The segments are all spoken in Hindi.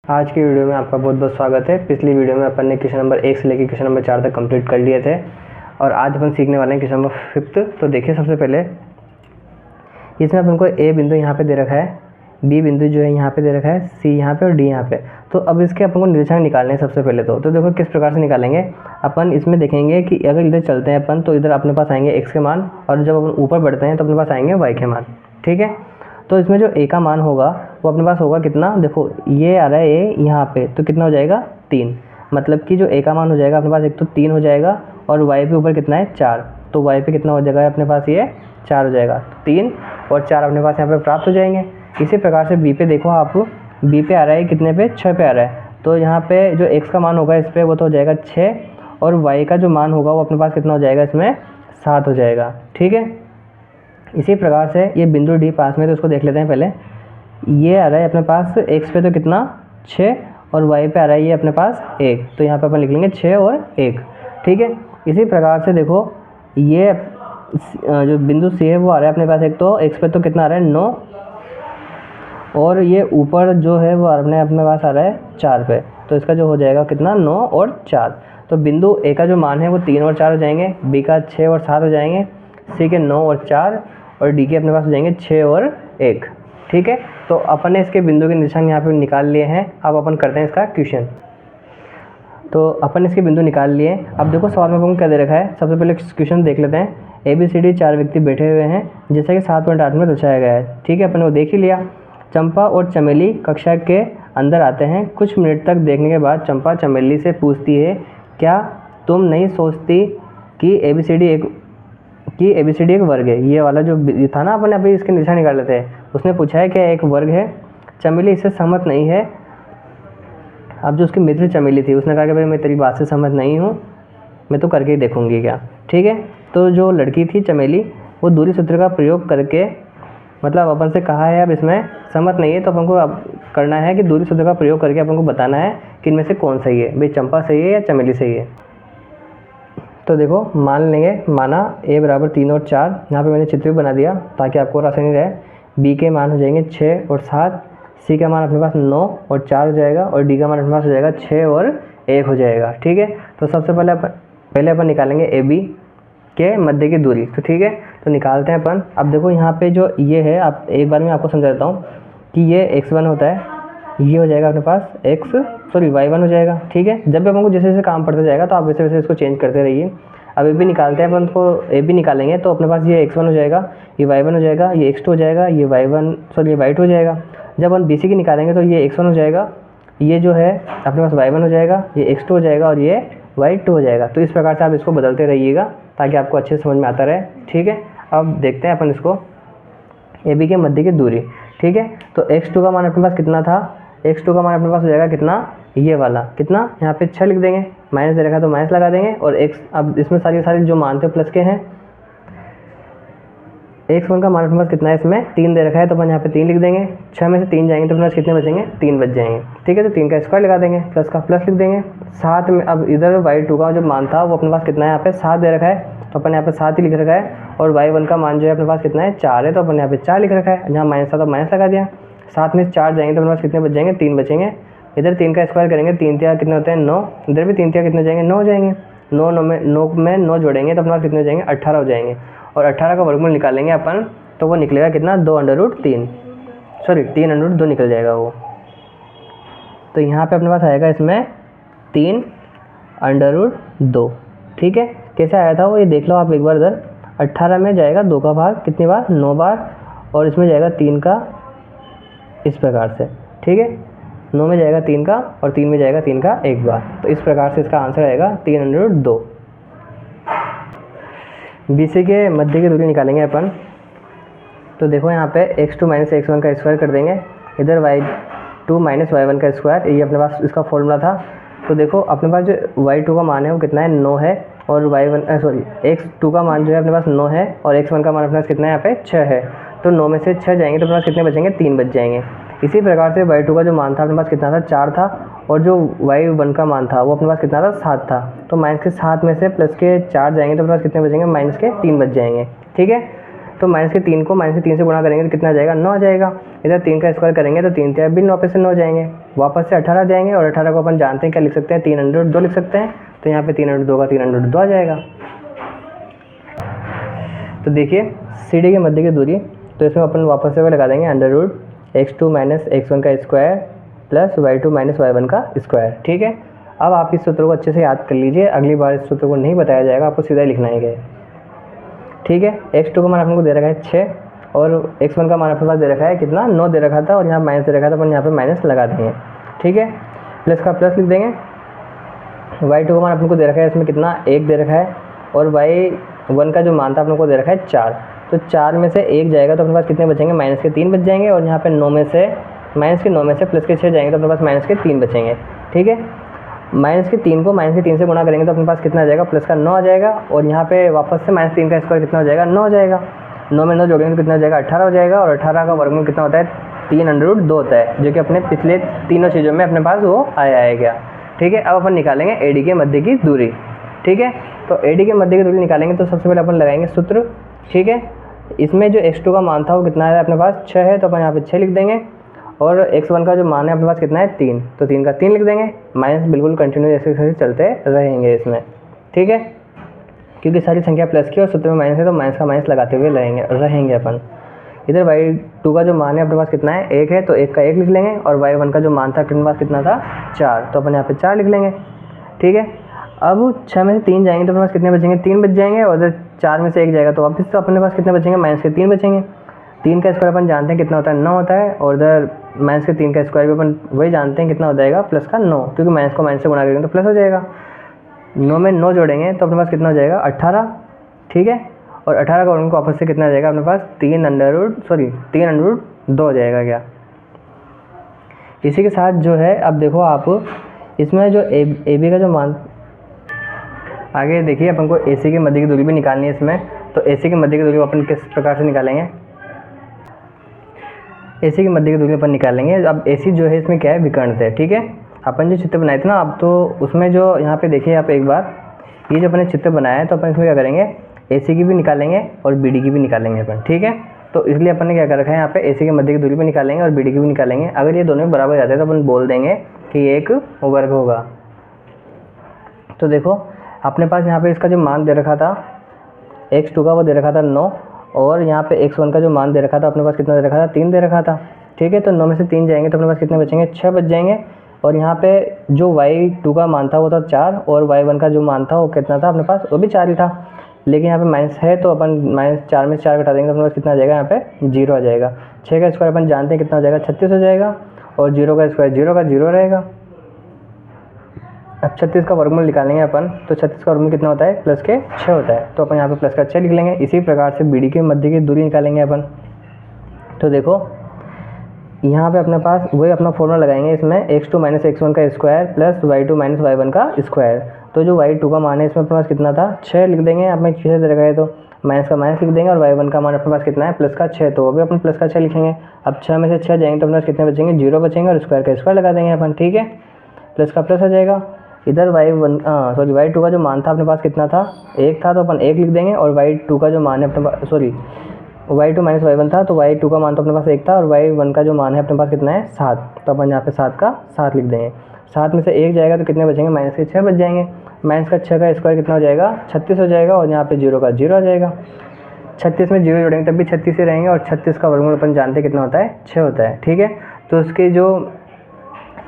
आज की वीडियो में आपका बहुत बहुत स्वागत है। पिछली वीडियो में अपन ने क्वेश्चन नंबर 1 से लेकर क्वेश्चन नंबर 4 तक कंप्लीट कर लिए थे और आज अपन सीखने वाले हैं क्वेश्चन नंबर 5। तो देखिए, सबसे पहले इसमें अपन को ए बिंदु यहाँ पे दे रखा है, बी बिंदु जो है यहाँ पे दे रखा है, सी यहाँ पे और डी यहाँ पे। तो अब इसके अपन को निर्देशांक निकालने हैं सबसे पहले। तो देखो किस प्रकार से निकालेंगे। अपन इसमें देखेंगे कि अगर इधर चलते हैं अपन तो इधर अपने पास आएंगे एक्स के मान, और जब अपन ऊपर बढ़ते हैं तो अपने पास आएंगे वाई के मान। ठीक है, तो इसमें जो ए का मान होगा वो अपने पास होगा कितना, देखो ये आ रहा है ए यहाँ पे, तो कितना हो जाएगा 3। मतलब कि जो ए का मान हो जाएगा अपने पास एक तो 3 हो जाएगा और वाई पे ऊपर कितना है 4, तो वाई पे कितना हो जाएगा अपने पास ये 4 हो जाएगा। 3 और 4 अपने पास यहाँ पे प्राप्त हो जाएंगे। इसी प्रकार से बी पे देखो आप, बी पे आ रहा है कितने पे 6 पे आ रहा है, तो यहाँ पे जो एक्स का मान होगा इस पर वो तो हो जाएगा 6 और वाई का जो मान होगा वो अपने पास कितना हो जाएगा, इसमें 7 हो जाएगा। ठीक है, इसी प्रकार से ये बिंदु डी पास में, तो उसको देख लेते हैं पहले। ये आ रहा है अपने पास एक्स पे तो कितना 6 और वाई पे आ रहा है ये अपने पास 1, तो यहाँ पे अपन लिख लेंगे 6 और 1। ठीक है, इसी प्रकार से देखो ये जो बिंदु सी है वो आ रहा है अपने पास एक तो एक्स पे तो कितना आ रहा है 9 और ये ऊपर जो है वो अपने पास आ रहा है 4 पे, तो इसका जो हो जाएगा कितना 9 और 4। तो बिंदु ए का जो मान है वो 3 और 4 हो जाएंगे, बी का 6 और 7 हो जाएंगे, सी के 9 और 4 और डी के अपने पास हो जाएंगे 6 और 1। ठीक है, तो अपन ने इसके बिंदु के निर्देशांक यहाँ पे निकाल लिए हैं। अब अपन करते हैं इसका क्वेश्चन। तो अपन इसके बिंदु निकाल लिए। अब देखो सवाल में अपन को क्या दे रखा है, सबसे पहले क्वेश्चन देख लेते हैं। ABCD 4 व्यक्ति बैठे हुए हैं जैसा कि 7.8 में दर्शाया गया है। ठीक है, अपन वो देख ही लिया। चंपा और चमेली कक्षा के अंदर आते हैं। कुछ मिनट तक देखने के बाद चंपा चमेली से पूछती है, क्या तुम नहीं सोचती कि ABCD एक वर्ग है। ये वाला जो था ना, अपन अभी इसके निशान निकाल लेते हैं। उसने पूछा है क्या एक वर्ग है। चमेली इससे सहमत नहीं है। अब जो उसकी मित्र चमेली थी उसने कहा कि भाई मैं तेरी बात से सहमत नहीं हूँ, मैं तो करके ही देखूंगी क्या। ठीक है, तो जो लड़की थी चमेली वो दूरी सूत्र का प्रयोग करके, मतलब अपन से कहा है अब इसमें सहमत नहीं है, तो अपन को अब करना है कि दूरी सूत्र का प्रयोग करके अपन को बताना है कि इनमें से कौन सही है, भाई चंपा सही है या चमेली सही है। तो देखो मान लेंगे, माना a बराबर 3 और 4, यहाँ पे मैंने चित्र भी बना दिया ताकि आपको आसानी रहे। b के मान हो जाएंगे 6 और 7, c का मान अपने पास 9 और 4 हो जाएगा और d का मान अपने पास हो जाएगा 6 और 1 हो जाएगा। ठीक है, तो सबसे पहले अपन निकालेंगे ए बी के मध्य की दूरी। तो ठीक है, तो निकालते हैं अपन। अब देखो यहाँ पे जो ये है, आप एक बार मैं आपको समझा देता हूँ कि ये x1 होता है, ये हो जाएगा अपने पास y1 हो जाएगा। ठीक है, जब भी अपन को जैसे जैसे काम पड़ता जाएगा तो आप वैसे वैसे इसको चेंज करते रहिए। अब ए बी निकालते हैं अपन, को ए बी निकालेंगे तो अपने पास ये x1 हो जाएगा, ये y1 हो जाएगा, ये x2 हो जाएगा, ये ये y2 हो जाएगा। जब अपन BC की निकालेंगे तो ये x1 हो जाएगा, ये जो है अपने पास y1 हो जाएगा, ये x2 हो जाएगा और ये y2 हो जाएगा। तो इस प्रकार से आप इसको बदलते रहिएगा ताकि आपको अच्छे से समझ में आता रहे। ठीक है, अब देखते हैं अपन इसको ए बी के मध्य की दूरी। ठीक है, तो x2 का मान अपने पास कितना था, x2 का मान अपने पास हो जाएगा कितना, ये वाला कितना, यहाँ पे 6 लिख देंगे, माइनस दे रखा है तो माइनस लगा देंगे और x, अब इसमें सारे जो मान थे प्लस के हैं। x1 का मान अपने पास कितना है, इसमें 3 दे रखा है तो अपन यहाँ पे 3 लिख देंगे। 6 में से 3 जाएंगे तो अपने पास कितने बचेंगे, 3 बच जाएंगे। ठीक है, तो 3 का स्क्वायर लगा देंगे, प्लस का प्लस लिख देंगे। साथ में अब इधर y2 का जो मान था वो अपने पास कितना है, यहाँ पे 7 दे रखा है तो अपन यहाँ पे 7 ही लिख रखा है और y1 का मान जो है अपने पास कितना है 4 है, तो अपन यहाँ पे 4 लिख रखा है। जहाँ माइनस था तो माइनस लगा दिया। 7 में 4 जाएंगे तो अपने पास कितने बच जाएंगे, 3 बचेंगे। इधर 3 का स्क्वायर करेंगे, 3 तिया कितने होते हैं 9, इधर भी 3 तिया कितने हो जाएंगे 9 हो जाएंगे। 9 में 9 जोड़ेंगे तो अपने पास कितने हो जाएंगे 18 हो जाएंगे और 18 का वर्गमूल निकालेंगे अपन तो वो निकलेगा कितना 2√3, 3√2 निकल जाएगा वो। तो यहाँ पे अपने पास आएगा इसमें 3√2। ठीक है, कैसे आया था वो ये देख लो आप एक बार। इधर 18 में जाएगा 2 का भाग कितनी बार, 9 बार, और इसमें जाएगा 3 का, इस प्रकार से। ठीक है, 9 में जाएगा 3 का और 3 में जाएगा 3 का 1 बार, तो इस प्रकार से इसका आंसर आएगा 3√2। BC के मध्य की दूरी निकालेंगे अपन। तो देखो यहाँ पे x2 माइनस x1 का स्क्वायर कर देंगे, इधर y2 माइनस y1 का स्क्वायर, ये अपने पास इसका फॉर्मूला था। तो देखो अपने पास जो y2 का मान है वो कितना है 9 है और x2 का मान जो है अपने पास 9 है और x1 का मान अपने पास कितना है यहाँ पे 6 है। तो 9 में से 6 जाएंगे तो अपने पास कितने बचेंगे, 3 बच जाएंगे। इसी प्रकार से y2 का जो मान था अपने पास कितना था 4 था और जो y1 का मान था वो अपने पास कितना था 7 था। तो माइनस के 7 में से प्लस के 4 जाएंगे तो अपने पास कितने बचेंगे, माइनस के 3 बच जाएंगे। ठीक है, तो -3 को -3 से गुणा करेंगे तो कितना आ जाएगा, 9 आ जाएगा। इधर 3 का स्क्वायर करेंगे तो 3 3 भी 9 पे से 9 जाएंगे, वापस से 18 जाएंगे। और 18 को अपन जानते हैं क्या लिख सकते हैं, 302 लिख सकते हैं। तो यहाँ पे 302 का 302 आ जाएगा। तो देखिए सी डी के मध्य की दूरी, तो इसमें अपन वापस से लगा देंगे √x2 - x1 का स्क्वायर प्लस y2 - y1 का स्क्वायर। ठीक है, अब आप इस सूत्र को अच्छे से याद कर लीजिए, अगली बार इस सूत्र को नहीं बताया जाएगा, आपको सीधा लिखना है। ठीक है, x2 का मान अपने को दे रखा है 6 और x1 का मान अपने पास दे रखा है कितना, 9 दे रखा था और यहाँ माइनस दे रखा था, अपन यहाँ पे माइनस लगा देंगे। ठीक है, प्लस का प्लस लिख देंगे। y2 का मान अपने को दे रखा है इसमें कितना, 1 दे रखा है और y1 का जो मान था अपने को दे रखा है 4। तो 4 में से 1 जाएगा तो अपने पास कितने बचेंगे, -3 बच जाएंगे। और यहाँ पे 9 में से प्लस के 6 जाएंगे तो अपने पास -3 बचेंगे। ठीक है, -3 को -3 से गुणा करेंगे तो अपने पास कितना आ जाएगा, प्लस का 9 आ जाएगा। और यहाँ पे वापस से -3 का स्क्वायर कितना हो जाएगा, 9 हो जाएगा। 9 में 9 जोड़ेंगे तो कितना हो जाएगा, 18 हो जाएगा। और 18 का वर्गमूल कितना होता है, 3√2 होता है, जो कि अपने पिछले तीनों चीज़ों में अपने पास वो आया है क्या। ठीक है, अब अपन निकालेंगे AD के मध्य की दूरी। ठीक है, तो AD के मध्य की दूरी निकालेंगे तो सबसे पहले अपन लगाएंगे सूत्र। ठीक है, इसमें जो x2 का मान था वो कितना है अपने पास, 6 है, तो अपन यहाँ पे 6 लिख देंगे। और x1 का जो मान है अपने पास कितना है, 3, तो 3 का 3 लिख देंगे। माइनस बिल्कुल कंटिन्यू ऐसे चलते रहेंगे इसमें। ठीक है, क्योंकि सारी संख्या प्लस की और सूत्र में माइनस है तो माइनस का माइनस लगाते हुए रहेंगे अपन। इधर y2 का जो मान है अपने पास कितना है, 1 है, तो 1 का 1 लिख लेंगे। और y1 का जो मान था अपने पास कितना था, 4, तो अपन यहाँ पे 4 लिख लेंगे। ठीक है, अब 6 में से 3 जाएंगे तो अपने पास कितने बचेंगे, 3 बच जाएंगे। और इधर 4 में से 1 जाएगा तो वापस तो अपने पास कितने बचेंगे, -3 बचेंगे। 3 का स्क्वायर अपन जानते हैं कितना होता है, 9 होता है। और इधर -3 का स्क्वायर भी अपन वही जानते हैं कितना हो जाएगा, प्लस का 9, क्योंकि माइनस को माइनस से गुणा करेंगे तो प्लस हो जाएगा। 9 में 9 जोड़ेंगे तो अपने पास कितना हो जाएगा, 18। ठीक है, और 18 का वर्गमूल वापस से कितना आ जाएगा अपने पास, 3√2 हो जाएगा क्या। इसी के साथ जो है अब देखो आप इसमें जो AB का जो मान, आगे देखिए अपन को AC के मध्य की दूरी भी निकालनी है इसमें। तो AC के मध्य की दूरी अपन किस प्रकार से निकालेंगे, AC की मध्य की दूरी अपन निकालेंगे। अब AC जो है इसमें क्या है, विकर्ण है। ठीक है, अपन जो चित्र बनाए थे ना, अब तो उसमें जो यहाँ पे देखिए आप एक बार, ये जो अपने चित्र बनाया है तो अपन इसमें क्या करेंगे, AC की भी निकालेंगे और BD की भी निकालेंगे अपन। ठीक है, तो इसलिए अपन ने क्या कर रखा है, यहाँ पे AC के मध्य की दूरी भी निकालेंगे और BD की भी निकालेंगे। अगर ये दोनों बराबर जाते हैं तो अपन बोल देंगे कि ये एक वर्ग होगा। तो देखो अपने पास यहाँ पे इसका जो मान दे रखा था x2 का, वो दे रखा था 9। और यहाँ पे x1 का जो मान दे रखा था अपने पास कितना दे रखा था, 3 दे रखा था। ठीक है, तो 9 में से 3 जाएंगे तो अपने पास कितने बचेंगे, 6 बच जाएंगे। और यहाँ पे जो y2 का मान था वो था 4 और y1 का जो मान था वो कितना था अपने पास, वो भी 4 ही था। लेकिन यहाँ पे माइनस है तो अपन -4 में से 4 घटा देंगे तो अपने पास कितना आ जाएगा, यहाँ पे 0 आ जाएगा। 6 का स्क्वायर अपन जानते हैं कितना हो जाएगा, 36 हो जाएगा। और 0 का स्क्वायर 0 का 0 रहेगा। अब 36 का वर्गमूल निकालेंगे अपन, तो 36 का वर्गमूल कितना होता है, प्लस के 6 होता है, तो अपन यहाँ पे प्लस का 6 लिख लेंगे। इसी प्रकार से BD के मध्य की दूरी निकालेंगे अपन। तो देखो यहाँ पे अपने पास वही अपना फॉर्मूला लगाएंगे इसमें, x2 - x1 का स्क्वायर प्लस y2 - y1 का स्क्वायर। तो जो y2 का मान है इसमें अपने पास कितना था, 6 लिख देंगे। आप में 6 दे रखा है तो माइनस का माइनस लिख देंगे। और y1 का मान अपने पास कितना है, प्लस का 6, तो वो भी अपन प्लस का 6 लिखेंगे। अब 6 में से 6 जाएंगे तो अपने पास कितने बचेंगे, 0 बचेंगे। और स्क्वायर का स्क्वायर लगा देंगे अपन। ठीक है, प्लस का प्लस आ जाएगा। इधर y2 का जो मान था अपने पास कितना था, 1 था, तो अपन 1 लिख देंगे। और y2 का जो मान है अपने पास, y2 - y1 था, तो y2 का मान तो अपने पास 1 था और y1 का जो मान है अपने पास कितना है, 7, तो अपन यहाँ पे 7 का 7 लिख देंगे। 7 में से 1 जाएगा तो कितने बचेंगे, माइनस के 6 बच जाएंगे। माइनस का 6 का स्क्वायर कितना हो जाएगा, 36 हो जाएगा। और यहाँ पे 0 का 0 आ जाएगा। 36 में 0 जोड़ेंगे तब भी 36 ही रहेंगे। और 36 का वर्गमूल अपन जानते हैं कितना होता है, 6 होता है। ठीक है, तो उसके जो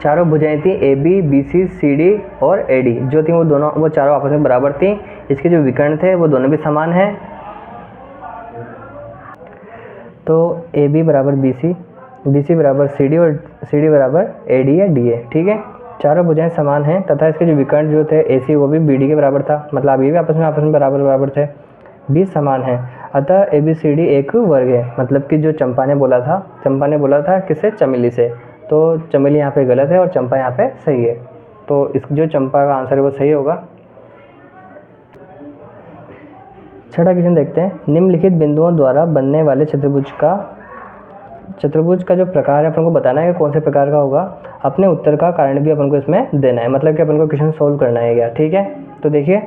चारों भुजाएं थी AB, BC, CD और AD जो थी वो चारों आपस में बराबर थी। इसके जो विकर्ण थे वो दोनों भी समान हैं। तो AB बराबर BC, BC बराबर CD और CD बराबर AD या DA। ठीक है, चारों भुजाएं समान हैं तथा इसके जो विकर्ण जो थे AC वो भी BD के बराबर था, मतलब ये भी आपस में बराबर थे, भी समान हैं। अतः ABCD एक वर्ग है। मतलब कि जो चंपा ने बोला था किससे, चमेली से, तो चमेली यहाँ पे गलत है और चंपा यहाँ पे सही है। तो इस जो चंपा का आंसर है वो सही होगा। छठा क्वेश्चन देखते हैं। निम्नलिखित बिंदुओं द्वारा बनने वाले चतुर्भुज का जो प्रकार है अपन को बताना है कि कौन से प्रकार का होगा। अपने उत्तर का कारण भी अपन को इसमें देना है, मतलब कि अपन को क्वेश्चन सोल्व करना है क्या। ठीक है, तो देखिए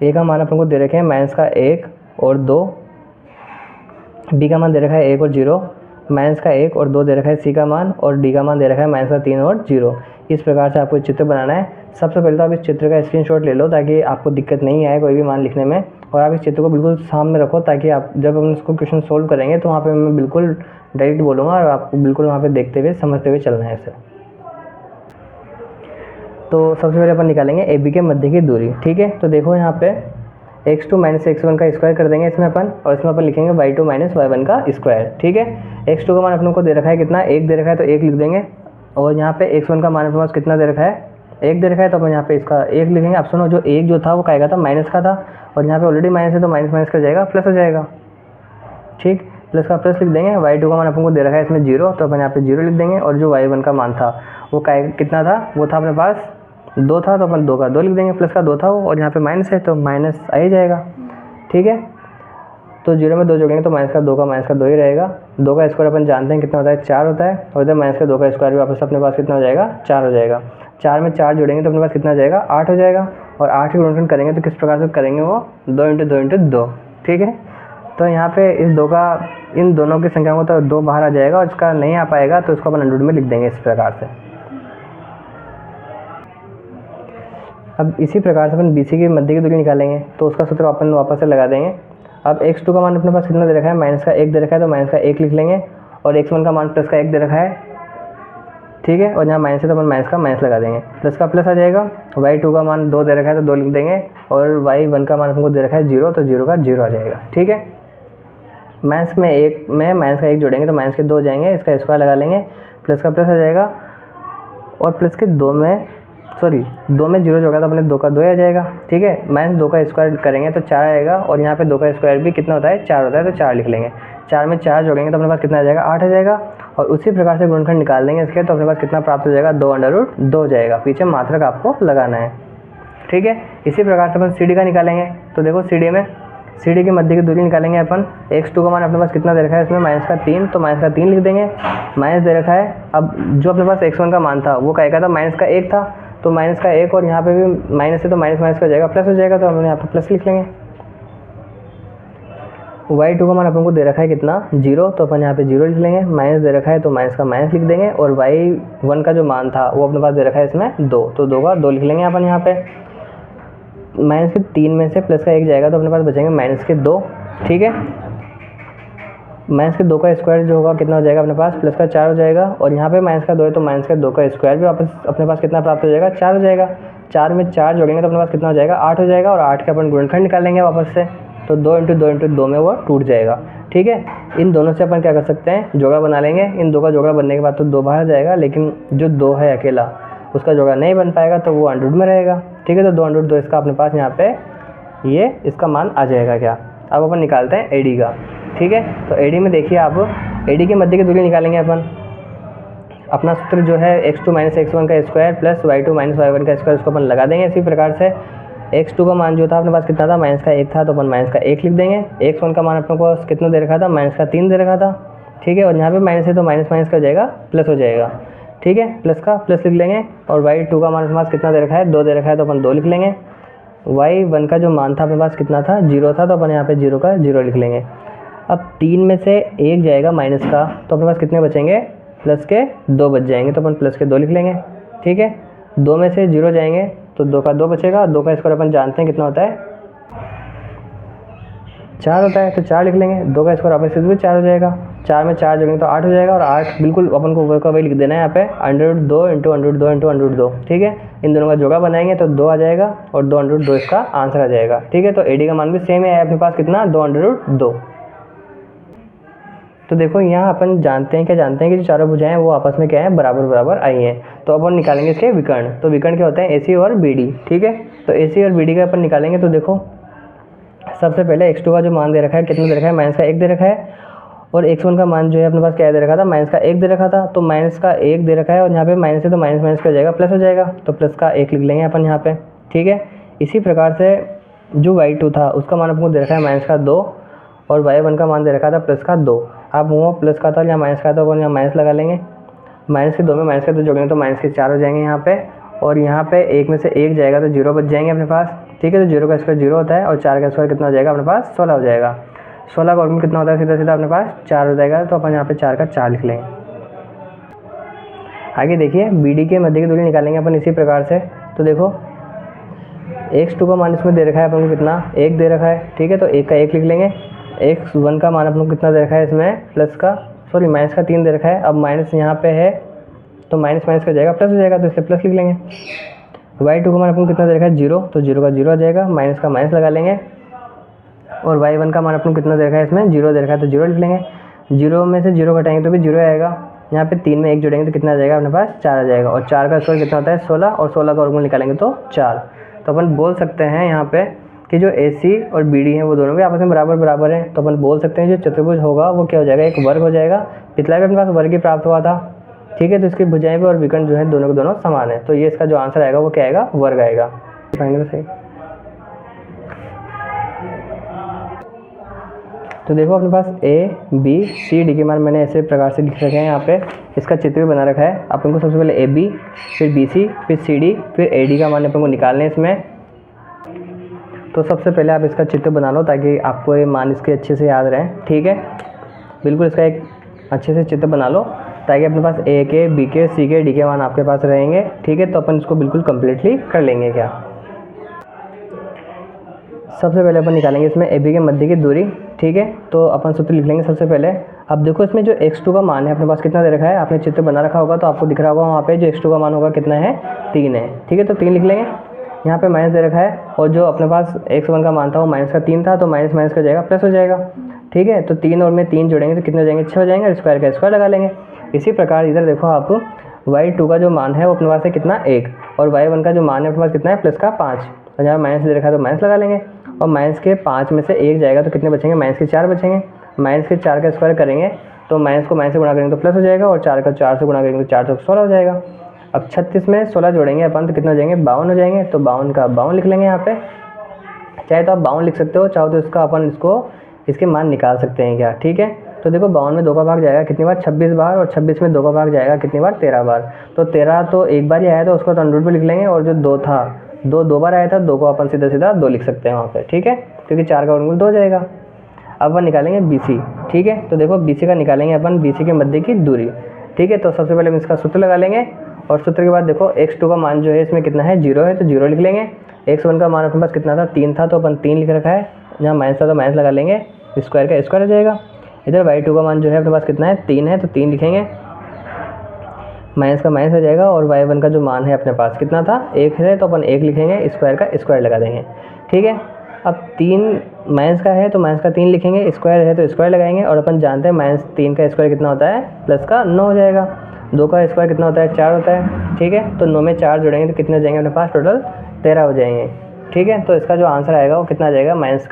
A का मान अपन को दे रखे हैं -1 और 2। बी का मान दे रखा है 1 और 0, माइनस का 1 और 2 दे रखा है सी का मान, और डी का मान दे रखा है माइनस का 3 और 0। इस प्रकार से आपको चित्र बनाना है। सबसे पहले तो आप इस चित्र का स्क्रीनशॉट ले लो ताकि आपको दिक्कत नहीं आए कोई भी मान लिखने में, और आप इस चित्र को बिल्कुल सामने रखो ताकि आप जब हम इसको क्वेश्चन सोल्व करेंगे तो वहाँ पे मैं बिल्कुल डायरेक्ट बोलूँगा और आपको बिल्कुल वहाँ पे देखते हुए समझते हुए चलना है इसे। तो सबसे पहले अपन निकालेंगे ए बी के मध्य की दूरी। ठीक है, तो देखो यहाँ पे x2 माइनस x1 का स्क्वायर कर देंगे इसमें अपन, और इसमें अपन लिखेंगे y2 माइनस y1 का स्क्वायर। ठीक है, x2 का मान अपन को दे रखा है कितना, 1 दे रखा है तो 1 लिख देंगे, और यहाँ पे x1 का मान अपने पास कितना दे रखा है, 1 दे रखा है तो अपन यहाँ पे इसका 1 लिखेंगे। अब सुनो, जो 1 जो था वो क्या था, माइनस का था, और यहाँ पे ऑलरेडी माइनस है तो माइनस माइनस कर जाएगा, प्लस हो जाएगा। ठीक, प्लस का प्लस लिख देंगे। y2 का मान अपन को दे रखा है इसमें 0, तो अपन यहाँ पे 0 लिख देंगे, और जो y1 का मान था वो कितना था, वो था अपने पास 2 था, तो अपन 2 का 2 लिख देंगे, प्लस का 2 था वो, और यहाँ पे माइनस है तो माइनस आ ही जाएगा। ठीक है, तो 0 में 2 जोड़ेंगे तो माइनस का 2 ही रहेगा। 2 का स्क्वायर अपन जानते हैं कितना होता है, 4 होता है, और इधर माइनस का 2 का स्क्वायर भी वापस अपने पास कितना हो जाएगा, 4 हो जाएगा। 4 में 4 जोड़ेंगे तो अपने पास कितना हो जाएगा, 8 हो जाएगा, और 8 की गुणनखंड करेंगे तो किस प्रकार से करेंगे, वो 2 × 2 × 2। ठीक है, तो यहाँ पे इस 2 का, इन दोनों की संख्या को तो 2 बाहर आ जाएगा, और इसका नहीं आ पाएगा तो इसको अपन 100 में लिख देंगे इस प्रकार से। अब इसी प्रकार से अपन BC की मध्य की दूरी निकालेंगे, तो उसका सूत्र अपन वापस से लगा देंगे। अब x2 का मान अपने पास कितना दे रखा है, माइनस का 1 दे रखा है, तो माइनस का 1 लिख लेंगे, और x1 का मान प्लस का 1 दे रखा है। ठीक है, और यहाँ माइनस है तो अपन माइनस का माइनस लगा देंगे, प्लस का प्लस आ जाएगा। y2 का मान 2 दे रखा है तो 2 लिख देंगे, और y1 का मान हमको दे रखा है 0, तो 0 का 0 आ जाएगा। ठीक है, माइनस में 1 में माइनस का 1 जोड़ेंगे तो माइनस के 2 जाएंगे, इसका स्क्वायर लगा लेंगे, प्लस का प्लस आ जाएगा, और प्लस के 2 में 0 जोड़ा तो अपने 2 का 2 आ जाएगा। ठीक है, माइनस 2 का स्क्वायर करेंगे तो 4 आएगा, और यहाँ पे 2 का स्क्वायर भी कितना होता है, 4 होता है, तो 4 लिख लेंगे। 4 में 4 जोड़ेंगे तो अपने पास कितना आ जाएगा, 8 आ जाएगा, और उसी प्रकार से गुणनखंड निकाल देंगे इसके, तो अपने पास कितना प्राप्त हो जाएगा, 2 हो जाएगा। पीछे मात्रक आपको लगाना है। ठीक है, इसी प्रकार से अपन CD का निकालेंगे। तो देखो CD के मध्य की दूरी निकालेंगे अपन। x2 का मान अपने पास कितना दे रखा है इसमें, माइनस का 3, तो माइनस का 3 लिख देंगे, माइनस दे रखा है। अब जो अपने पास x1 का मान था वो क्या था, माइनस का 1 था, तो माइनस का 1, और यहाँ पे भी माइनस है तो माइनस माइनस का जाएगा, प्लस हो जाएगा, तो हम यहाँ पे प्लस लिख लेंगे। y2 का मान अपन को दे रखा है कितना, 0, तो अपन यहाँ पे 0 लिख लेंगे, माइनस दे रखा है तो माइनस का माइनस लिख देंगे, और y1 का जो मान था वो अपने पास दे रखा है इसमें 2, तो 2 का 2 लिख लेंगे अपन यहाँ पे। माइनस के 3 में से प्लस का 1 जाएगा तो अपने पास बचेंगे माइनस के 2। ठीक है, माइनस के 2 का स्क्वायर जो होगा कितना हो जाएगा अपने पास, प्लस का 4 हो जाएगा, और यहाँ पे माइनस का 2 है तो माइनस का 2 का स्क्वायर भी वापस अपने पास कितना प्राप्त हो जाएगा, 4 हो जाएगा। 4 में 4 जोड़ेंगे तो अपने पास कितना हो जाएगा, 8 हो जाएगा, और 8 का अपन गुणनखंड निकालेंगे वापस से, तो 2 × 2 × 2 में वो टूट जाएगा। ठीक है, इन दोनों से अपन क्या कर सकते हैं, जोड़ा बना लेंगे। इन 2 का जोड़ा बनने के बाद तो 2 बाहर जाएगा, लेकिन जो 2 है अकेला उसका जोड़ा नहीं बन पाएगा, तो वो 100 में रहेगा। ठीक है, तो 2 × 2 इसका अपने पास यहाँ पे ये इसका मान आ जाएगा क्या। अब अपन निकालते हैं AD का। ठीक है, तो AD में देखिए आप, AD के मध्य की दूरी निकालेंगे अपन। अपना सूत्र जो है x2 माइनस x1 का square plus y2 minus y1 का स्क्वायर, उसको अपन लगा देंगे। इसी प्रकार से x2 का मान जो था अपने पास कितना था, माइनस का 1 था, तो अपन माइनस का 1 लिख देंगे। x1 का मान अपने को कितना दे रखा था, माइनस का 3 दे रखा था। ठीक है, और यहाँ पे माइनस है तो माइनस माइनस का जाएगा, प्लस हो जाएगा। ठीक है, प्लस का प्लस लिख लेंगे, और y2 का मान अपने पास कितना दे रखा है, 2 दे रखा है, तो अपन 2 लिख लेंगे। y1 का जो मान था अपने पास कितना था, 0 था, तो अपन यहाँ पे 0 का 0 लिख लेंगे। अब 3 में से 1 जाएगा माइनस का, तो अपने पास कितने बचेंगे, प्लस के 2 बच जाएंगे, तो अपन प्लस के 2 लिख लेंगे। ठीक है, 2 में से 0 जाएंगे तो 2 का 2 बचेगा, 2 का स्क्वायर अपन जानते हैं कितना होता है, 4 होता है, तो 4 लिख लेंगे। 2 का स्क्वायर वापस से भी 4 हो जाएगा। 4 में 4 जोड़ेंगे तो 8 हो जाएगा, और 8 बिल्कुल अपन को वही का वही लिख देना है यहाँ पे, 102 × 102 × 102। ठीक है, इन दोनों का जोड़ा बनाएंगे तो 2 आ जाएगा, और 202 इसका आंसर आ जाएगा। ठीक है, तो AD का मान भी सेम है अपने पास कितना, 202। तो देखो यहाँ अपन जानते हैं कि जो चारों भुजाएं वो आपस में क्या है, बराबर बराबर आई हैं। तो अपन निकालेंगे इसके विकर्ण। तो विकर्ण क्या होते हैं, AC और BD। ठीक है, तो AC और BD का अपन निकालेंगे। तो देखो सबसे पहले x2 का जो मान दे रखा है कितना दे रखा है, माइनस का 1 दे रखा है, और x1 का मान जो है अपने पास क्या दे रखा था, माइनस का 1 दे रखा था, तो माइनस का 1 दे रखा है, और यहाँ पे माइनस है तो माइनस माइनस का जाएगा, प्लस हो जाएगा, तो प्लस का 1 लिख लेंगे अपन यहाँ पे। ठीक है, इसी प्रकार से जो y2 था उसका मान आपको दे रखा है माइनस का 2, और y1 का मान दे रखा था प्लस का 2। अब वो प्लस का था या माइनस का था, अपन यहाँ माइनस लगा लेंगे। माइनस के 2 में माइनस का 2 जोड़ेंगे तो माइनस के 4 हो जाएंगे यहाँ पे, और यहाँ पे 1 में से 1 जाएगा तो 0 बच जाएंगे अपने पास। ठीक है, तो 0 का स्क्वायर 0 होता है, और 4 का स्क्वायर कितना हो जाएगा अपने पास, 16 हो जाएगा। 16 का वर्गमूल कितना होता है, सीधा सीधा अपने पास 4 हो जाएगा, तो अपन यहाँ पे 4 का 4 लिख लेंगे। आगे देखिए BD के मध्य की दूरी निकालेंगे अपन इसी प्रकार से। तो देखो x2 का मान इसमें दे रखा है अपन को कितना, 1 दे रखा है, ठीक है, तो 1 का 1 लिख लेंगे। x1 का मान अपन को कितना दे रखा है इसमें, माइनस का 3 दे रखा है। अब माइनस यहाँ पे है तो माइनस माइनस का जाएगा प्लस हो जाएगा, तो इसलिए प्लस लिख लेंगे। y2 का मान अपन को कितना दे रखा है 0, तो 0 का 0 आ जाएगा, माइनस का माइनस लगा लेंगे। और y1 का मान अपन को कितना दे रखा है इसमें 0 दे रखा है, तो 0 लिख लेंगे। 0 में से 0 घटाएंगे तो भी 0 आएगा। यहाँ पे 3 में 1 जोड़ेंगे तो कितना आ जाएगा अपने पास 4 आ जाएगा। और 4 का स्क्वायर कितना होता है 16, और 16 का वर्गमूल निकालेंगे तो 4। तो अपन बोल सकते हैं यहाँ पे कि जो AC और BD हैं वो दोनों भी आपस में बराबर बराबर हैं। तो अपन बोल सकते हैं जो चतुर्भुज होगा वो क्या हो जाएगा, एक वर्ग हो जाएगा। पिछला भी अपने पास वर्ग ही प्राप्त हुआ था, ठीक है, तो इसकी भुजाएं भी और विकर्ण जो है दोनों के दोनों समान है। तो ये इसका जो आंसर आएगा वो क्या आएगा, वर्ग आएगा। सही। तो देखो अपने पास A B C D के मान मैंने ऐसे प्रकार से लिख रखे हैं। यहाँ पे इसका चित्र भी बना रखा है। अपन को सबसे पहले AB, फिर BC, फिर CD, फिर AD का मान अपन को निकालने हैं इसमें। तो सबसे पहले आप इसका चित्र बना लो ताकि आपको ये मान इसके अच्छे से याद रहें, ठीक है। बिल्कुल इसका एक अच्छे से चित्र बना लो ताकि अपने पास A के, B के, C के, D के मान आपके पास रहेंगे, ठीक है। तो अपन इसको बिल्कुल कम्प्लीटली कर लेंगे क्या। सबसे पहले अपन निकालेंगे इसमें AB के मध्य की दूरी, ठीक है। तो अपन सूत्र लिख लेंगे सबसे पहले। अब देखो इसमें जो x2 का मान है अपने पास कितना दे रखा है, आपने चित्र बना रखा होगा तो आपको दिख रहा होगा वहाँ पे जो x2 का मान होगा कितना है 3 है, ठीक है। तो 3 लिख लेंगे। यहाँ पे माइनस दे रखा है और जो अपने पास x1 का मान था वो माइनस का 3 था, तो माइनस माइनस का जाएगा प्लस हो जाएगा, ठीक है। तो 3 और में 3 जोड़ेंगे तो कितने हो जाएंगे 6 हो जाएंगे, और स्क्वायर का स्क्वायर लगा लेंगे। इसी प्रकार इधर देखो आप y2 का जो मान है वो अपने पास है कितना 1, और y1 का जो मान है अपने पास कितना है प्लस का 5, और जहाँ माइनस दे रखा है तो माइनस लगा लेंगे। और माइनस के 5 में से 1 जाएगा तो कितने बचेंगे, माइनस के 4 बचेंगे। माइनस के 4 का स्क्वायर करेंगे तो माइनस को माइनस से गुणा करेंगे तो प्लस हो जाएगा, और 4 का 4 से गुणा करेंगे तो 4 से 16 हो जाएगा। अब 36 में 16 जोड़ेंगे अपन तो कितना हो जाएंगे 52 हो जाएंगे। तो 52 का 52 लिख लेंगे यहाँ पे। चाहे तो आप 52 लिख सकते हो, चाहो तो इसका अपन इसके मान निकाल सकते हैं क्या, ठीक है। तो देखो 52 में 2 का भाग जाएगा कितनी बार 26 बार, और 26 में 2 का भाग जाएगा कितनी बार 13 बार। तो 13 तो एक बार ही आया था उसको तो अंडर रूट में लिख लेंगे, और जो 2 था 2 बार आया था 2 को अपन सीधा सीधा 2 लिख सकते हैं वहाँ पे, ठीक है, क्योंकि 4 का वर्गमूल 2 हो जाएगा। अब अपन निकालेंगे BC, ठीक है। तो देखो BC का निकालेंगे अपन BC के मध्य की दूरी, ठीक है। तो सबसे पहले हम इसका सूत्र लगा लेंगे, और सूत्र के बाद देखो x2 का मान जो है इसमें कितना है 0 है, तो 0 लिख लेंगे। x1 का मान अपने पास कितना था 3 था, तो अपन 3 लिख रखा है, जहाँ माइनस था तो माइनस लगा लेंगे, स्क्वायर का स्क्वायर हो जाएगा। इधर y2 का मान जो है अपने पास कितना है 3 है, तो 3 लिखेंगे, माइनस का माइनस हो जाएगा। और y1 का जो मान है अपने पास कितना था 1 है, तो अपन 1 लिखेंगे, स्क्वायर का स्क्वायर लगा देंगे, ठीक है। अब 3 माइनस का है तो माइनस का 3 लिखेंगे, स्क्वायर है तो स्क्वायर लगाएंगे, और अपन जानते हैं -3 का स्क्वायर कितना होता है प्लस का 9 हो जाएगा। 2 का स्क्वायर कितना होता है 4 होता है, ठीक है। तो 9 में 4 जोड़ेंगे तो कितने हो जाएंगे अपने पास टोटल 13 हो जाएंगे, ठीक है। तो इसका जो आंसर आएगा वो कितना आ जाएगा प्लस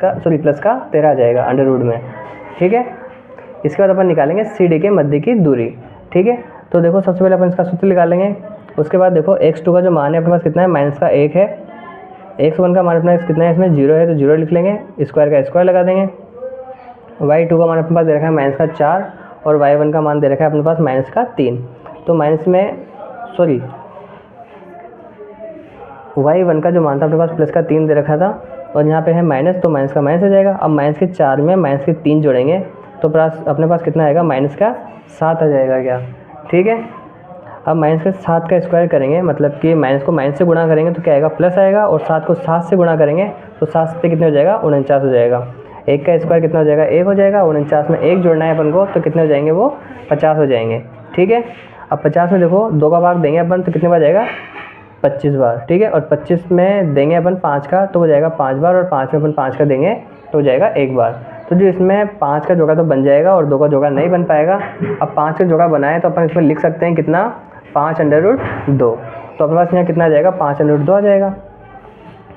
का 13 आ जाएगा अंडर रूट में, ठीक है। इसके बाद अपन निकालेंगे CD के मध्य की दूरी, ठीक है। तो देखो सबसे पहले अपन इसका सूत्र निकालेंगे। उसके बाद देखो x2 का जो मान है अपने पास कितना है माइनस का 1 है, x1 का मान अपना कितना है इसमें 0 है, तो 0 लिख लेंगे, स्क्वायर का स्क्वायर लगा देंगे। y2 का मान अपने पास दे रखा है माइनस का 4, और y1 का मान दे रखा है अपने पास माइनस का 3। तो y1 का जो मान था अपने पास प्लस का 3 दे रखा था, और यहाँ पे है माइनस, तो माइनस का माइनस हो जाएगा। अब माइनस के 4 में माइनस के 3 जोड़ेंगे तो अपने पास कितना आएगा माइनस का 7 आ जाएगा क्या, ठीक है। अब माइनस के 7 का स्क्वायर करेंगे, मतलब कि माइनस को माइनस से गुणा करेंगे तो क्या आएगा प्लस आएगा, और 7 को 7 से गुणा करेंगे तो 7 से कितने हो जाएगा 49 हो जाएगा। 1 का स्क्वायर कितना हो जाएगा 1 हो जाएगा, 49 में 1 जोड़ना है अपन को तो कितने हो जाएंगे वो 50 हो जाएंगे, ठीक है। अब 50 में देखो 2 का भाग देंगे अपन तो कितने बार जाएगा 25 बार, ठीक है। और 25 में देंगे अपन 5 का तो हो जाएगा 5 बार, और 5 में अपन 5 का देंगे तो हो जाएगा 1 बार। तो जो इसमें 5 का जोड़ा तो बन जाएगा और 2 का जोड़ा नहीं बन पाएगा। अब 5 का जोड़ा बनाए तो अपन इसमें लिख सकते हैं कितना 5 अंडर रूट 2, तो अपने पास यहाँ कितना आ जाएगा 5 अंडर रूट 2 आ जाएगा।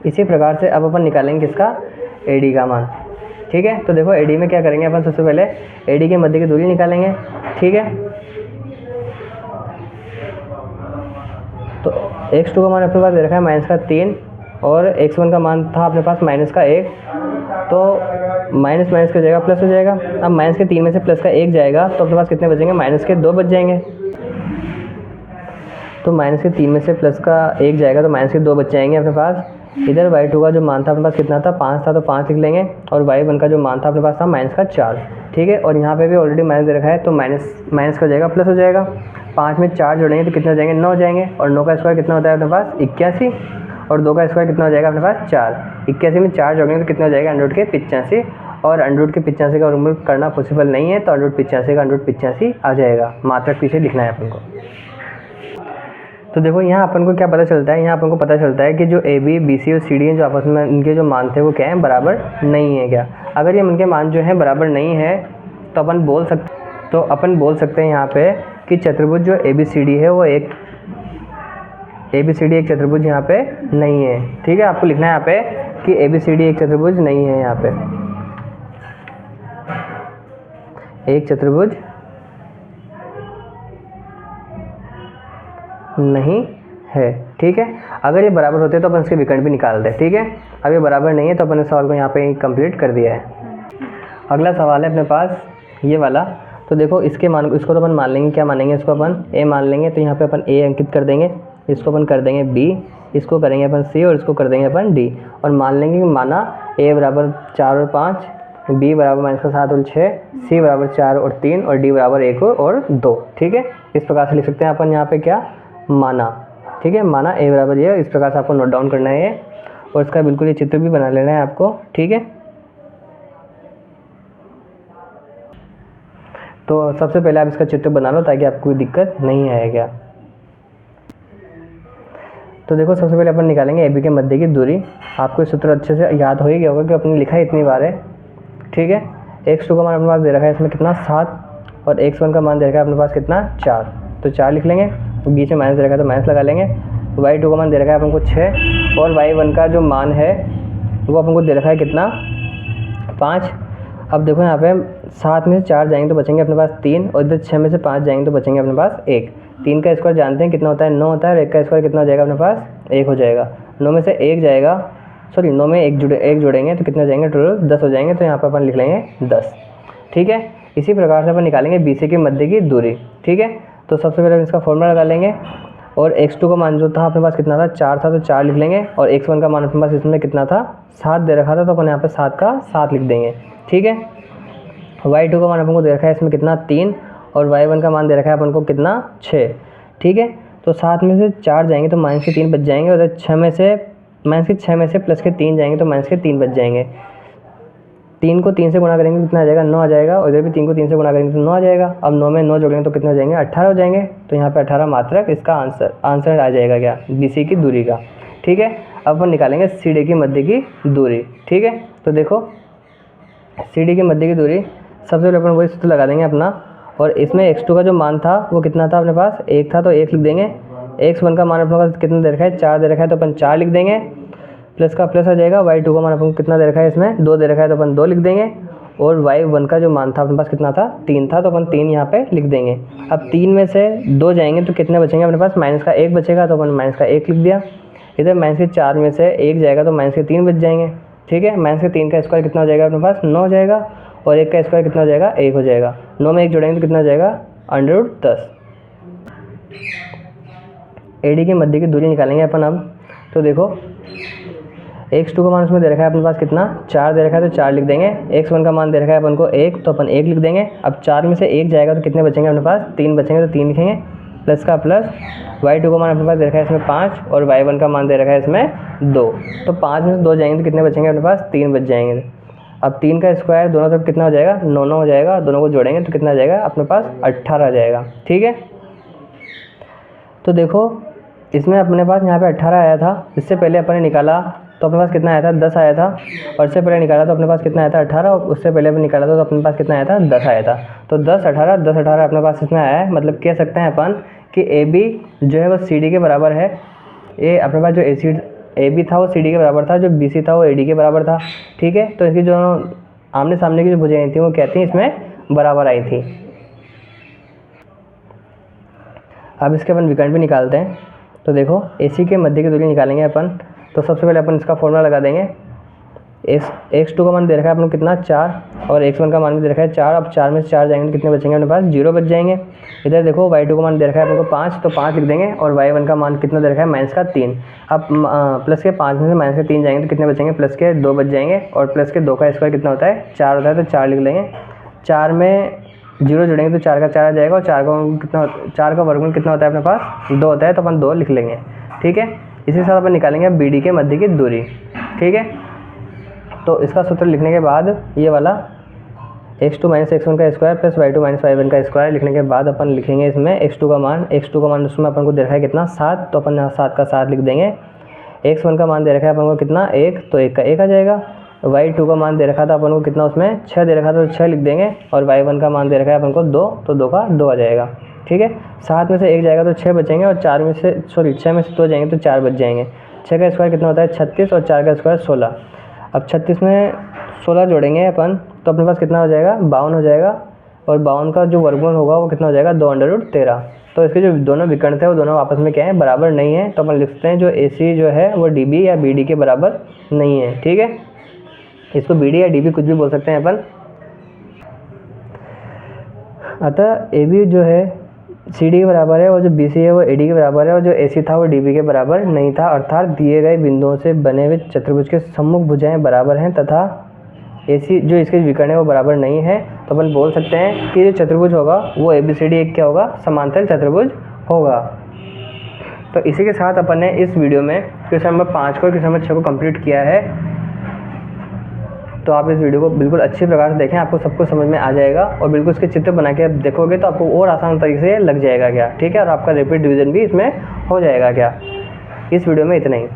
इसी प्रकार से अब अपन निकालेंगे किसका AD का मान, ठीक है। तो देखो AD में क्या करेंगे अपन सबसे पहले AD के मध्य की दूरी निकालेंगे, ठीक है। तो x2 का मान अपने पास दे रखा है माइनस का 3, और x1 का मान था अपने पास माइनस का 1, तो माइनस माइनस का जाएगा प्लस हो जाएगा। अब माइनस के 3 में से प्लस का 1 जाएगा तो अपने पास कितने बचेंगे माइनस के 2 बच जाएंगे। तो माइनस के 3 में से प्लस का 1 जाएगा तो माइनस के 2 बच जाएंगे अपने पास। इधर y2 का जो मान था अपने पास कितना था, 5 था, तो 5 लिख लेंगे। और y1 का जो मान था अपने पास था माइनस का 4, ठीक है। और यहाँ पे भी ऑलरेडी माइनस दे रखा है, तो माइनस का हो जाएगा प्लस हो जाएगा। 5 में 4 जोड़ेंगे तो कितने हो जाएंगे, 9 हो जाएंगे। और 9 का स्क्वायर कितना होता है अपने पास, 81। और 2 का स्क्वायर कितना हो जाएगा अपने पास, 4। 81 में 4 जोड़ेंगे तो कितना हो जाएगा, अंडर रूट के 85। और अंडर रूट के 85 का रिमूव करना पॉसिबल नहीं है, तो अंडर रूट 85 का अंडर रूट 85 आ जाएगा। मात्रक पीछे लिखना है अपन को। तो देखो यहाँ अपन को क्या पता चलता है, यहाँ अपन को पता चलता है कि जो ए बी बी सी और सी डी हैं जो आपस में इनके जो मान थे वो क्या हैं, बराबर नहीं है क्या। अगर ये इनके मान जो हैं बराबर नहीं है तो अपन बोल सकते हैं यहाँ पे कि चतुर्भुज जो ए बी सी डी है वो एक चतुर्भुज यहाँ पे नहीं है, ठीक है। आपको लिखना है यहाँ पे कि ए बी सी डी एक चतुर्भुज नहीं है, यहाँ पे एक चतुर्भुज नहीं है, ठीक है। अगर ये बराबर होते तो अपन इसके विकर्ण भी निकाल दें, ठीक है। अब ये बराबर नहीं है तो अपन इस सवाल को यहाँ पे कंप्लीट कर दिया है। अगला सवाल है अपने पास ये वाला। तो देखो इसको तो अपन मान लेंगे, क्या मानेंगे, इसको अपन ए मान लेंगे। तो यहाँ पे अपन ए अंकित कर देंगे, इसको अपन कर देंगे बी, इसको करेंगे अपन सी और इसको कर देंगे अपन डी। और मान लेंगे कि माना ए बराबर 4 और 5, बी बराबर माइनस का 7 और 6, सी बराबर 4 और 3 और डी बराबर 1 और 2, ठीक है। इस प्रकार से लिख सकते हैं अपन यहाँ पे क्या, माना, ठीक है। माना ए बराबर ये, इस प्रकार से आपको नोट डाउन करना है ये, और इसका बिल्कुल ये चित्र भी बना लेना है आपको, ठीक है। तो सबसे पहले आप इसका चित्र बना लो ताकि आपको कोई दिक्कत नहीं आएगा। तो देखो सबसे पहले अपन निकालेंगे ए बी के मध्य की दूरी। आपको ये सूत्र अच्छे से याद हो ही गया होगा कि अपने लिखा है इतनी बार है, ठीक है। x2 का मान अपने पास दे रखा है इसमें कितना, 7, और x1 का मान दे रखा है अपने पास कितना, 4, तो 4 लिख लेंगे। तो बीच में माइनस दे रखा है तो माइनस लगा लेंगे। y2 का मान दे रखा है अपन को 6, और y1 का जो मान है वो अपन को दे रखा है कितना, 5। अब देखो यहाँ पे 7 में से 4 जाएंगे तो बचेंगे अपने पास 3, और इधर 6 में से 5 जाएंगे तो बचेंगे अपने पास 1। 3 का स्क्वायर जानते हैं कितना होता है, 9 होता है, और 1 का स्क्वायर कितना हो जाएगा अपने पास, 1 हो जाएगा। 9 में से 1 जाएगा, 9 में 1 जोड़ेंगे तो कितने हो जाएंगे, टोटल 10 हो जाएंगे। तो यहाँ पर अपन लिख लेंगे 10, ठीक है। इसी प्रकार से अपन निकालेंगे बी सी के मध्य की दूरी, ठीक है। तो सबसे पहले इसका फॉर्मूला लगा लेंगे, और x2 का मान जो था अपने पास कितना था, 4 था, तो 4 लिख लेंगे। और x1 का मान अपने पास इसमें कितना था, 7 दे रखा था, तो अपन यहाँ पे 7 का 7 लिख देंगे, ठीक है। y2 का मान अपन को दे रखा है इसमें कितना, 3, और y1 का मान दे रखा है अपन को कितना, 6, ठीक है। तो 7 में से 4 जाएंगे तो माइनस के 3 बच जाएंगे, और 6 में से प्लस के 3 जाएंगे तो माइनस के 3 बच जाएंगे। 3 को 3 से गुणा करेंगे कितना आ जाएगा, 9 आ जाएगा। और इधर भी 3 को 3 से गुणा करेंगे तो 9 आ जाएगा। अब 9 में 9 जोड़ेंगे तो कितने हो जाएंगे, 18 हो जाएंगे। तो यहाँ पे 18 मात्रक इसका आंसर आ जाएगा क्या, BC की दूरी का, ठीक है। अब अपन निकालेंगे CD की मध्य की दूरी, ठीक है। तो देखो CD की मध्य की दूरी सबसे पहले अपन वही सूत्र लगा देंगे अपना, और इसमें x2 का जो मान था वो कितना था अपने पास, 1 था, तो 1 लिख देंगे। x1 का मान अपने पास कितना दे रखा है, 4 दे रखा है, तो अपन 4 लिख देंगे। प्लस का प्लस आ जाएगा। y2 का मान अपन को कितना दे रखा है इसमें, 2 दे रखा है, तो अपन 2 लिख देंगे। और y1 का जो मान था अपने पास कितना था, 3 था, तो अपन 3 यहाँ पे लिख देंगे। अब 3 में से 2 जाएंगे तो कितने बचेंगे अपने पास, माइनस का 1 बचेगा, तो अपन माइनस का 1 लिख दिया। इधर माइनस के 4 में से 1 जाएगा तो माइनस के 3 बच जाएंगे, ठीक है। माइनस के 3 का स्क्वायर कितना हो जाएगा अपने पास, 9 हो जाएगा। और 1 का स्क्वायर कितना हो जाएगा, 1 हो जाएगा। 9 में 1 जोड़ेंगे तो कितना हो जाएगा, √10। AD के मध्य की दूरी निकालेंगे अपन अब। तो देखो x2 का मान उसमें दे रखा है अपने पास कितना, 4 दे रखा है, तो 4 लिख देंगे। x1 का मान दे रखा है अपन को 1, तो अपन 1 लिख देंगे। अब 4 में से 1 जाएगा तो कितने बचेंगे अपने पास, 3 बचेंगे, तो 3 लिखेंगे। प्लस का प्लस, y2 का मान अपने पास दे रखा है इसमें 5, और y1 का मान दे रखा है इसमें 2, तो 5 में से 2 जाएंगे तो कितने बचेंगे अपने पास, 3 बच जाएंगे। अब 3 का स्क्वायर दोनों तरफ कितना हो जाएगा, 9 हो जाएगा। दोनों को जोड़ेंगे तो कितना आ जाएगा अपने पास, 18 आ जाएगा, ठीक है। तो देखो इसमें अपने पास यहाँ पे 18 आया था, इससे पहले अपन ने निकाला तो अपने पास कितना आया था, 10 आया था। और इससे पहले निकाला तो अपने पास कितना आया था, 18, और उससे पहले अपन निकाला था तो अपने पास कितना आया था, 10 आया था। तो 10 18 अपने पास इसमें आया है। मतलब कह सकते हैं अपन कि AB जो है वो CD के बराबर है। ये अपने पास जो AB था वो CD के बराबर था, जो BC था वो AD के बराबर था, ठीक है। तो इसकी जो आमने सामने की जो भुजाएं थी वो कहती हैं इसमें बराबर आई थी। अब इसके अपन विकर्ण भी निकालते हैं। तो देखो AC के मध्य की दूरी निकालेंगे अपन। तो सबसे पहले अपन इसका फॉर्मूला लगा देंगे। x2 का मान दे रखा है अपन को कितना 4, और x1 का मान भी दे रखा है 4। अब 4 में से 4 जाएंगे तो कितने बचेंगे अपने पास, 0 बच जाएंगे। इधर देखो y2 का मान दे रखा है अपन को 5, तो 5 लिख देंगे, और y1 का मान कितना दे रखा है माइनस का 3। अब प्लस के 5 में से माइनस के 3 जाएंगे तो कितने बचेंगे, प्लस के 2 बच जाएंगे, और प्लस के 2 का स्क्वायर कितना होता है 4 होता है, तो 4 लिख लेंगे। 4 में 0 जोड़ेंगे तो 4 का 4 आ जाएगा, और 4 का वर्गमूल कितना होता है अपने पास 2 होता है, तो अपन 2 लिख लेंगे। ठीक है, इसी के साथ अपन निकालेंगे अब BD के मध्य की दूरी। ठीक है, तो इसका सूत्र लिखने के बाद ये वाला x2 माइनस x1 का square plus y2 minus y1 का स्क्वायर लिखने के बाद अपन लिखेंगे इसमें x2 का मान उसमें अपन को दे रखा है कितना 7, तो अपन यहाँ 7 का 7 लिख देंगे। x1 का मान दे रखा है अपन को कितना 1, तो 1 का 1 आ जाएगा। y2 का मान दे रखा था अपन को कितना उसमें 6 दे रखा था, तो 6 लिख देंगे, और y1 का मान दे रखा है अपन को 2, तो 2 का 2 आ जाएगा। ठीक है, 7 में से 1 जाएगा तो 6 बचेंगे, और 6 में से 2 जाएंगे तो 4 बच जाएंगे। 6 का स्क्वायर कितना होता है 36, और 4 का स्क्वायर 16। अब 36 में 16 जोड़ेंगे अपन तो अपने पास कितना हो जाएगा 52 हो जाएगा, और 52 का जो वर्गमूल होगा वो कितना हो जाएगा 2√13। तो इसके जो दोनों विकर्ण थे वो दोनों आपस में क्या है बराबर नहीं है, तो अपन लिखते हैं जो AC जो है वो DB या BD के बराबर नहीं है। ठीक है, इसको BD या DB कुछ भी बोल सकते हैं अपन। अतः AB जो है CD के बराबर है, और जो BC है वो AD के बराबर है, और जो AC था वो DB के बराबर नहीं था। अर्थात दिए गए बिंदुओं से बने हुए चतुर्भुज के सम्मुख भुजाएं बराबर हैं तथा AC जो इसके विकर्ण है वो बराबर नहीं है। तो अपन बोल सकते हैं कि जो चतुर्भुज होगा वो ABCD एक क्या होगा, समांतर चतुर्भुज होगा। तो इसी के साथ अपन ने इस वीडियो में क्वेश्चन नंबर 5 को क्वेश्चन नंबर 6 को कंप्लीट किया है। तो आप इस वीडियो को बिल्कुल अच्छी प्रकार से देखें, आपको सब कुछ समझ में आ जाएगा, और बिल्कुल इसके चित्र बना के आप देखोगे तो आपको और आसान तरीके से लग जाएगा क्या। ठीक है, और आपका रिपीट डिवीजन भी इसमें हो जाएगा क्या। इस वीडियो में इतना ही।